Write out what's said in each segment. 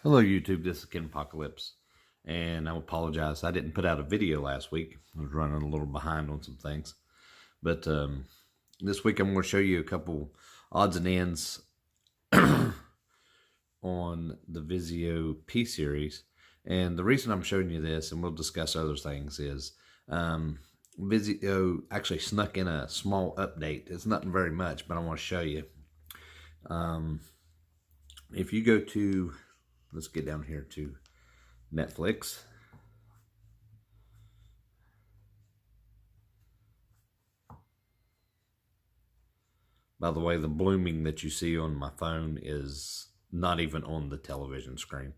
Hello YouTube, this is Ken Apocalypse, and I apologize. I didn't put out a video last week. I was running a little behind on some things. But this week I'm going to show you a couple odds and ends on the Vizio P series. And the reason I'm showing you this, and we'll discuss other things, is Vizio actually snuck in a small update. It's nothing very much, but I want to show you. If you go to, let's get down here to Netflix. By the way, the blooming that you see on my phone is not even on the television screen.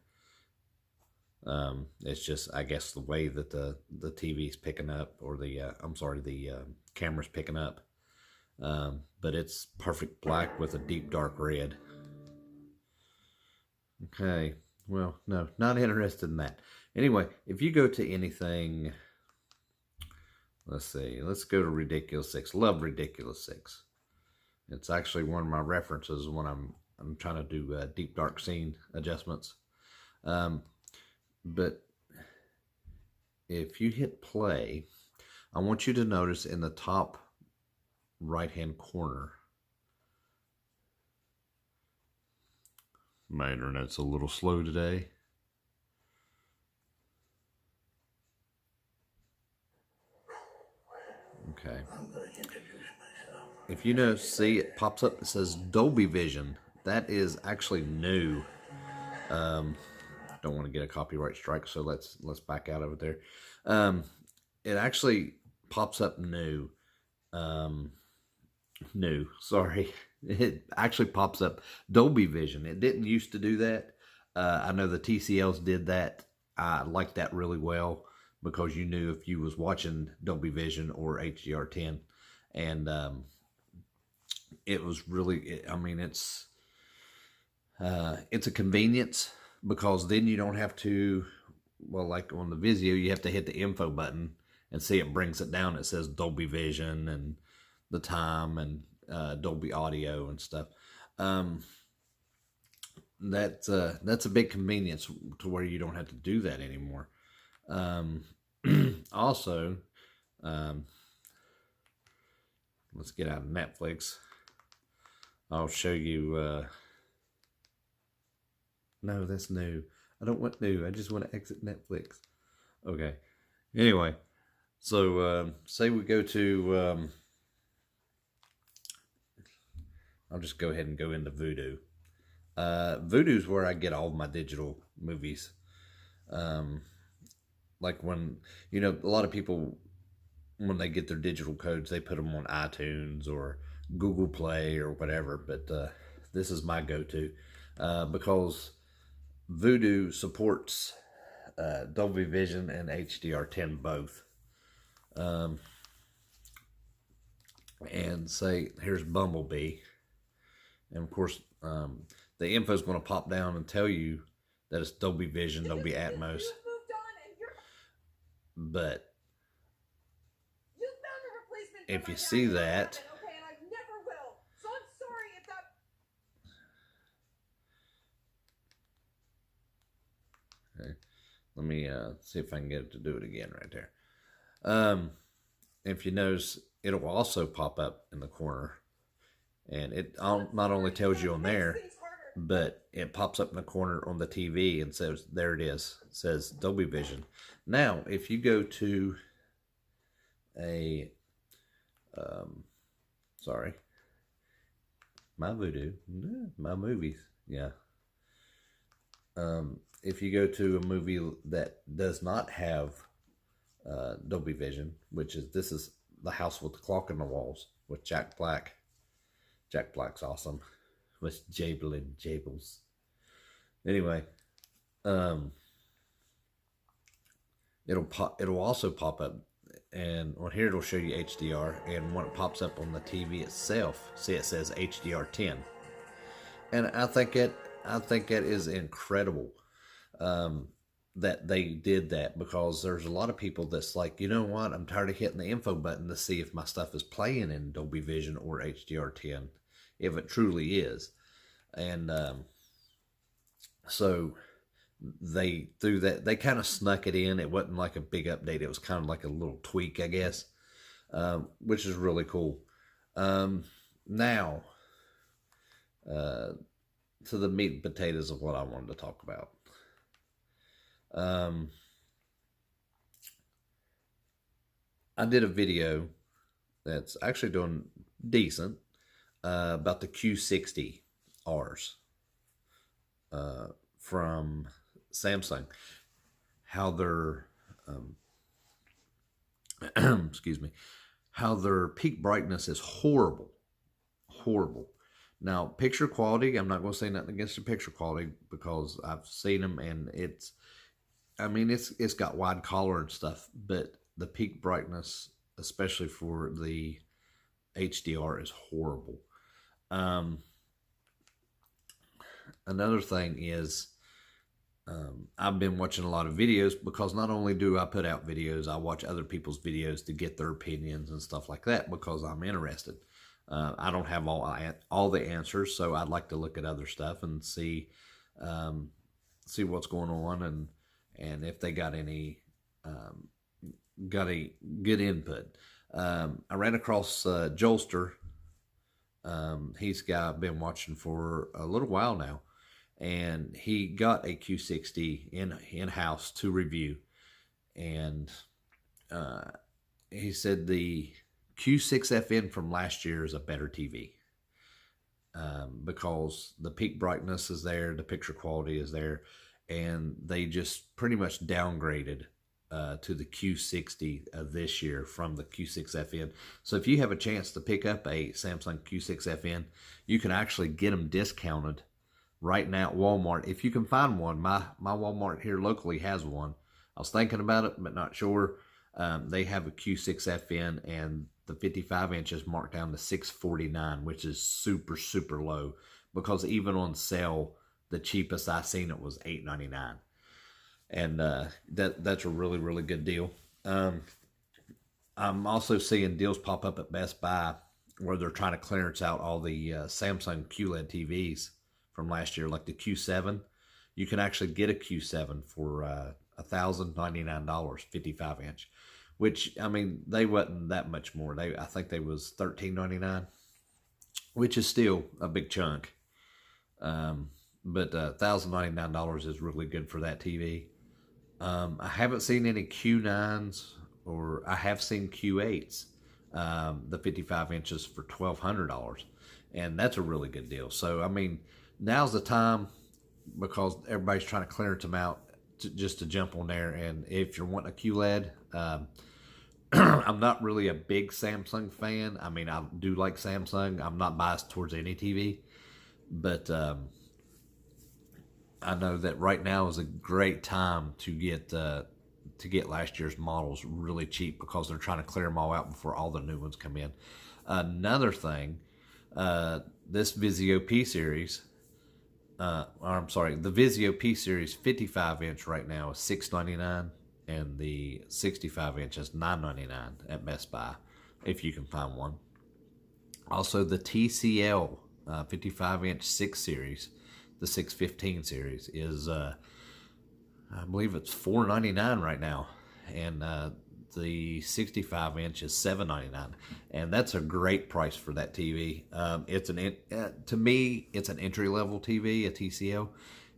It's just, I guess, the way that the TV's picking up, or the camera's picking up. But it's perfect black with a deep dark red. Okay, well, no, not interested in that. Anyway, if you go to anything, let's see, let's go to Ridiculous 6. Love Ridiculous 6. It's actually one of my references when I'm trying to do deep dark scene adjustments. But if you hit play, I want you to notice in the top right hand corner, my internet's a little slow today. Okay. I'm going to introduce myself. If you know, see, it pops up, it says Dolby Vision. That is actually new. Don't want to get a copyright strike, so let's back out of it there. It actually pops up new. Sorry. It actually pops up Dolby Vision. It didn't used to do that. I know the TCLs did that. I liked that really well, because you knew if you was watching Dolby Vision or HDR10. And it was really, I mean, it's a convenience, because then you don't have to, well, like on the Vizio, you have to hit the info button and see it brings it down. It says Dolby Vision and the time and Dolby Audio and stuff. That's a big convenience to where you don't have to do that anymore. Also, let's get out of Netflix. I'll show you. No, that's new. I don't want new. I just want to exit Netflix. Okay. Anyway, so say we go to. I'll just go ahead and go into Vudu. Vudu's where I get all of my digital movies. Like when, you know, a lot of people, when they get their digital codes, they put them on iTunes or Google Play or whatever. But this is my go-to because Vudu supports Dolby Vision and HDR10 both. And say, here's Bumblebee. And of course, the info is going to pop down and tell you that it's Dolby Vision, Dolby Atmos. But if you see that, okay, let me see if I can get it to do it again right there. If you notice, it'll also pop up in the corner. And it not only tells you on there, but it pops up in the corner on the TV and says, there it is. It says Dolby Vision. Now, if you go to a, my Vudu, my movies, yeah. If you go to a movie that does not have Dolby Vision, which is, this is The House with the Clock in the Walls with Jack Black. Jack Black's awesome. With Jables. Anyway, it'll also pop up, and on here it'll show you HDR, and when it pops up on the TV itself, see it says HDR10. And I think it is incredible that they did that, because there's a lot of people that's like, you know what, I'm tired of hitting the info button to see if my stuff is playing in Dolby Vision or HDR10, if it truly is. And so they threw that, they kind of snuck it in. It wasn't like a big update. It was kind of like a little tweak, I guess, which is really cool. Now, uh, to the meat and potatoes of what I wanted to talk about. Um, I did a video that's actually doing decent about the Q60Rs from Samsung. How their excuse me, how their peak brightness is horrible, horrible. Now, picture quality, I'm not going to say nothing against the picture quality because I've seen them and it's, I mean, it's got wide color and stuff, but the peak brightness, especially for the HDR, is horrible. Um, Another thing is, I've been watching a lot of videos because not only do I put out videos, I watch other people's videos to get their opinions and stuff like that because I'm interested. I don't have all the answers, so I'd like to look at other stuff and see what's going on and if they um, got a good input. I ran across Jolster. He's got I've been watching for a little while now, and he got a Q60 in house to review, and uh, he said the Q6FN from last year is a better TV because the peak brightness is there, the picture quality is there, and they just pretty much downgraded to the Q60 of this year from the Q6FN. So if you have a chance to pick up a Samsung Q6FN, you can actually get them discounted right now at Walmart. If you can find one, my Walmart here locally has one. I was thinking about it, but not sure. They have a Q6FN, and the 55 inches marked down to $649, which is super, super low because even on sale, the cheapest I seen it was $899. And that's a really, really good deal. I'm also seeing deals pop up at Best Buy where they're trying to clearance out all the Samsung QLED TVs from last year, like the Q7. You can actually get a Q7 for $1,099, 55 inch, which, I mean, they wasn't that much more. I think they was $1,399, which is still a big chunk. But $1,099 is really good for that TV. I haven't seen any Q9s, or I have seen Q8s, the 55 inches for $1,200, and that's a really good deal. So, I mean, now's the time because everybody's trying to clearance them out just to jump on there. And if you're wanting a QLED, I'm not really a big Samsung fan. I mean, I do like Samsung. I'm not biased towards any TV, but I know that right now is a great time to get last year's models really cheap because they're trying to clear them all out before all the new ones come in. Another thing, this Vizio P series, the Vizio P series 55 inch right now is $699, and the 65 inch is $999 at Best Buy if you can find one. Also, the TCL 55 inch 6 series, the 615 series, is I believe it's $499 right now, and the 65 inch is $799, and that's a great price for that TV. To me, it's an entry level TV, a TCL.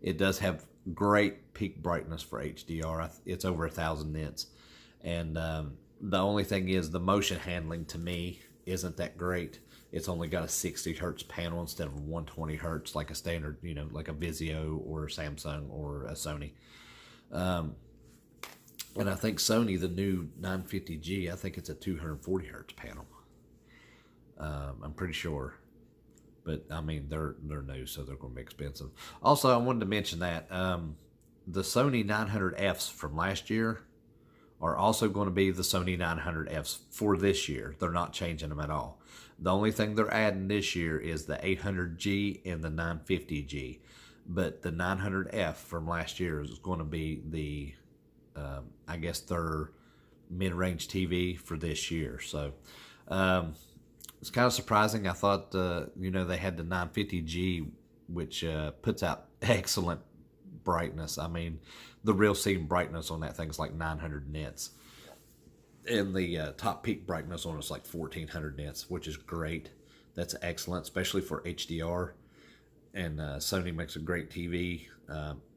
It does have great peak brightness for HDR. It's over 1,000 nits, and the only thing is the motion handling to me isn't that great. It's only got a 60 hertz panel instead of 120 hertz like a standard, like a Vizio or a Samsung or a Sony. And I think Sony, the new 950G, I think it's a 240 hertz panel. I'm pretty sure. But, I mean, they're new, so they're going to be expensive. Also, I wanted to mention that the Sony 900Fs from last year are also going to be the Sony 900Fs for this year. They're not changing them at all. The only thing they're adding this year is the 800G and the 950G. But the 900F from last year is going to be the, I guess, their mid-range TV for this year. So it's kind of surprising. I thought, they had the 950G, which puts out excellent brightness. I mean, the real scene brightness on that thing's like 900 nits. And the top peak brightness on it's like 1400 nits, which is great. That's excellent, especially for HDR. And Sony makes a great TV.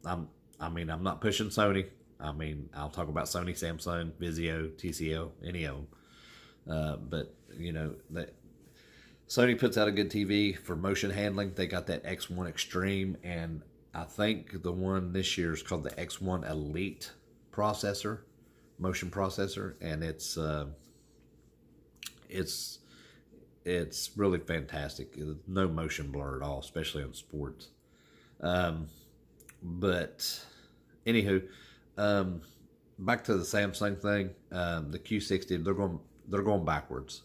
I'm not pushing Sony. I mean, I'll talk about Sony, Samsung, Vizio, TCL, any of them. But you know that Sony puts out a good TV for motion handling. They got that X1 Extreme, and I think the one this year is called the X1 Elite processor, motion processor, and it's really fantastic. No motion blur at all, especially on sports. But anywho, back to the Samsung thing. The Q60, they're going backwards.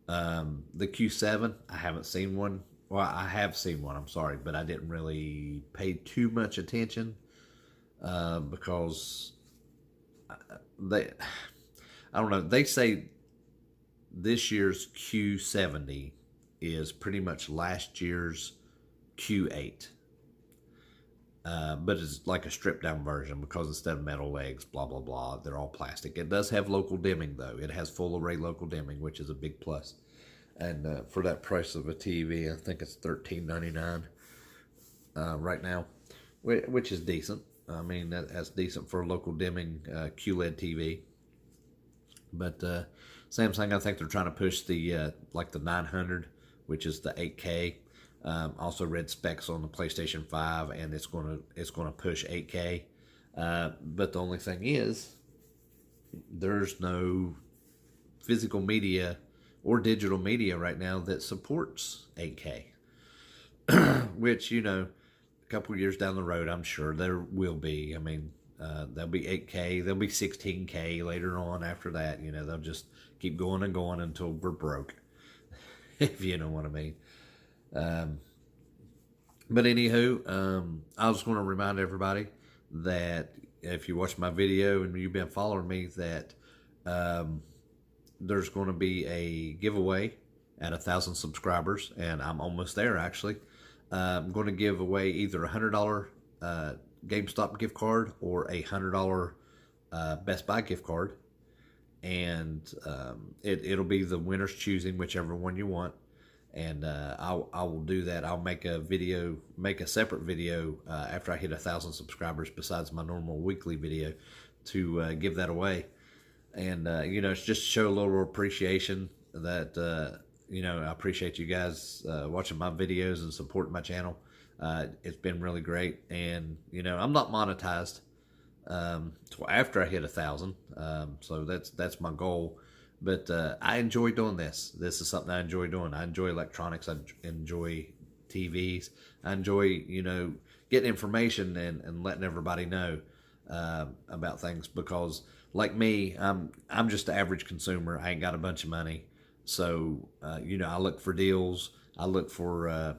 The Q7, I haven't seen one. Well, I have seen one. I'm sorry, but I didn't really pay too much attention because I don't know. They say this year's Q70 is pretty much last year's Q8. But it's like a stripped down version because instead of metal legs, blah, blah, blah, they're all plastic. It does have local dimming, though. It has full array local dimming, which is a big plus. And for that price of a TV, I think it's $13.99 right now, which is decent. I mean, that's decent for a local dimming QLED TV. But Samsung, I think they're trying to push the like the 900, which is the 8K. Also read specs on the PlayStation 5, and it's gonna push 8K. But the only thing is, there's no physical media or digital media right now that supports 8K. Which, you know, a couple years down the road, I'm sure there will be. I mean, there'll be 8K, there'll be 16K later on after that. You know, they'll just keep going and going until we're broke, if you know what I mean. But anywho, I was going to remind everybody that if you watch my video and you've been following me, that there's going to be a giveaway at 1,000 subscribers, and I'm almost there actually. I'm going to give away either a $100 GameStop gift card or a $100 Best Buy gift card, and it'll be the winner's choosing, whichever one you want. And I will do that. I'll make a separate video after I hit 1,000 subscribers, besides my normal weekly video, to give that away. And you know, it's just to show a little appreciation that you know, I appreciate you guys watching my videos and supporting my channel. It's been really great, and you know, I'm not monetized till after I hit 1,000, so that's my goal. But I enjoy doing this. This is something I enjoy doing. I enjoy electronics. I enjoy TVs. I enjoy, you know, getting information and letting everybody know about things, because like me, I'm just an average consumer. I ain't got a bunch of money. So, you know, I look for deals. I look for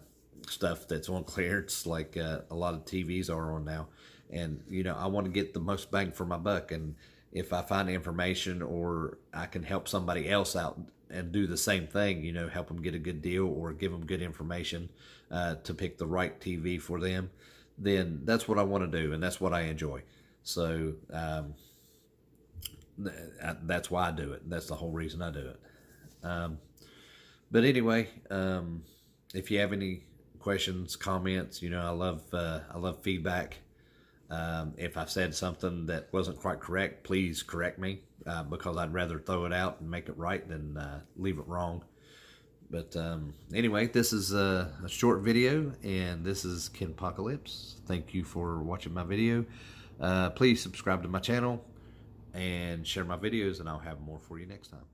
stuff that's on clearance, like a lot of TVs are on now. And, you know, I want to get the most bang for my buck. And if I find information, or I can help somebody else out and do the same thing, you know, help them get a good deal or give them good information to pick the right TV for them, then that's what I want to do, and that's what I enjoy. So that's why I do it. That's the whole reason I do it. But anyway, if you have any questions, comments, you know, I love feedback. If I said something that wasn't quite correct, please correct me, because I'd rather throw it out and make it right than leave it wrong. But anyway, this is a short video, and this is Kenpocalypse. Thank you for watching my video. Please subscribe to my channel and share my videos, and I'll have more for you next time.